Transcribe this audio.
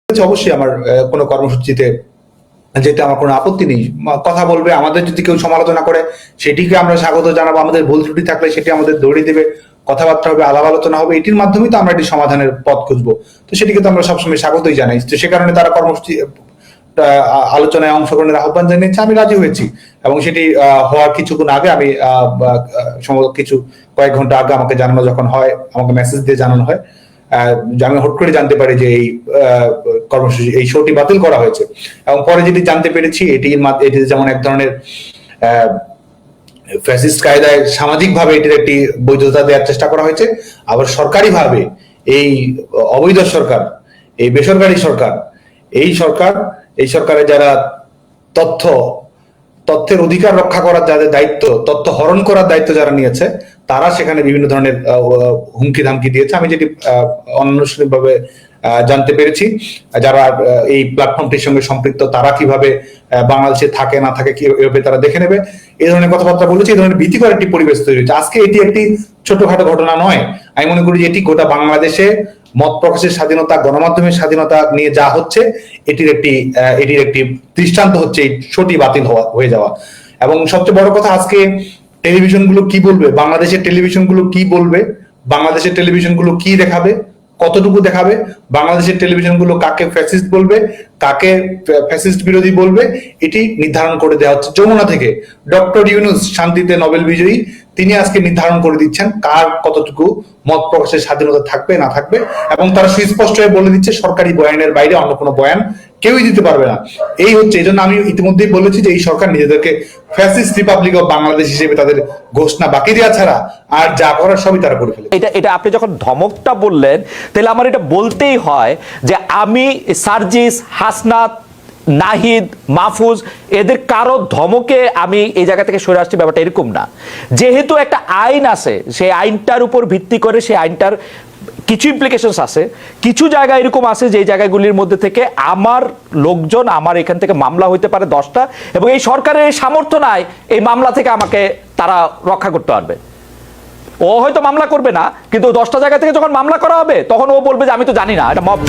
অবশ্যই আমার কোনো কর্মসূচিতে যেটা আমার কোনো আপত্তি নেই, কথা বলবে, আমাদের যদি কেউ সমালোচনা করে সেটিকে আমরা স্বাগত জানাবো, আমাদের ভুল ত্রুটি থাকলে সেটি আমাদের দৌড়িয়ে দেবে, কথাবার্তা হবে, আলাপ আলোচনা হবে, এটির মাধ্যমেই তো আমরা এটি সমাধানের পথ খুঁজবো। তো সেটিকে তো আমরা সবসময় স্বাগতই জানাই। তো সে কারণে তারা কর্মসূচি আলোচনায় অংশগ্রহণের আহ্বান জানিয়েছে, আমি রাজি হয়েছি। এবং সেটি হওয়ার কিছুক্ষণ আগে আমি কিছু কয়েক ঘন্টা আগে আমাকে জানানো যখন হয়, আমাকে মেসেজ দিয়ে জানানো হয়, আমি হুট করে জানতে পারি যে এই কর্মসূচি, এই শোটি বাতিল করা হয়েছে। এবং পরে যেটি জানতে পেরেছি, এটি যেমন এক ধরনের ফ্যাসিস্ট কায়দায় সামাজিকভাবে এটির একটি বৈধতা দেওয়ার চেষ্টা করা হয়েছে, আবার সরকারিভাবে এই অবৈধ সরকার, এই বেসরকারি সরকার, এই সরকারে যারা তথ্যের অধিকার রক্ষা করার যাদের দায়িত্ব, তথ্য হরণ করার দায়িত্ব যারা নিয়েছে, তারা সেখানে বিভিন্ন ধরনের হুমকি ধামকি দিয়েছে। আমি যেটি অনানুষ্ঠানিকভাবে জানতে পেরেছি, যারা এই প্ল্যাটফর্মটির সঙ্গে সম্পৃক্ত তারা কিভাবে বাংলাদেশে থাকে না থাকে কিভাবে তারা দেখে নেবে, এই ধরনের কথাবার্তা বলেছে। এই ধরনের ভীতিকর একটি পরিবেশ তৈরি হয়েছে। আজকে এটি একটি ছোটখাটো ঘটনা নয়, আমি মনে করি যে এটি গোটা বাংলাদেশে মত প্রকাশের স্বাধীনতা, গণমাধ্যমের স্বাধীনতা নিয়ে যা হচ্ছে, এটির একটি দৃষ্টান্ত হচ্ছে এই শোটি বাতিল হয়ে যাওয়া। এবং সবচেয়ে বড় কথা, আজকে টেলিভিশনগুলো কি বলবে, বাংলাদেশের টেলিভিশনগুলো কি বলবে, বাংলাদেশের টেলিভিশনগুলো কি দেখাবে, কতটুকু দেখাবে, বাংলাদেশের টেলিভিশনগুলো কাকে ফ্যাসিস্ট বলবে, কাকে ফ্যাসিস্ট বিরোধী বলবে, এটি নির্ধারণ করে দেওয়া হচ্ছে যমুনা থেকে। ডক্টর ইউনূস, শান্তিতে নোবেল বিজয়ী, তিনি আজকে নির্ধারণ করে দিচ্ছেন কার কতটুকু মত প্রকাশের স্বাধীনতা থাকবে না থাকবে। এবং তারা সুস্পষ্ট হয়ে বলে দিচ্ছে সরকারি বয়ানের বাইরে অন্য কোনো বয়ান কেউই দিতে পারবে না। এই হচ্ছে, এই জন্য আমি ইতিমধ্যেই বলেছি যে এই সরকার নিজেদেরকে ফ্যাসিস্ট রিপাবলিক অফ বাংলাদেশ হিসেবে তাদের ঘোষণা বাকি দেওয়া ছাড়া আর যা করার সবই তারা করে ফেলে। এটা আপনি যখন ধমকটা বললেন, তাহলে আমার এটা বলতেই হয় যে আমি সার্জিস, হাসনাত, নাহিদ, মাহফুজ, এদের কারো ধমকে আমি এই জায়গা থেকে সরে আসছি, ব্যাপারটা এরকম না। যেহেতু একটা আইন আছে, সেই আইনটার উপর ভিত্তি করে সেই আইনটার কিছু ইমপ্লিকেশনস আছে, কিছু জায়গা এরকম আছে যে জায়গাগুলির মধ্যে থেকে আমার লোকজন, আমার এখান থেকে মামলা হইতে পারে 10টা, এবং এই সরকারের এই সামর্থ্য নাই এই মামলা থেকে আমাকে তারা রক্ষা করতে পারবে। ও হয়তো মামলা করবে না, কিন্তু 10টা জায়গা থেকে যখন মামলা করা হবে তখন ও বলবে যে আমি তো জানি না, এটা মব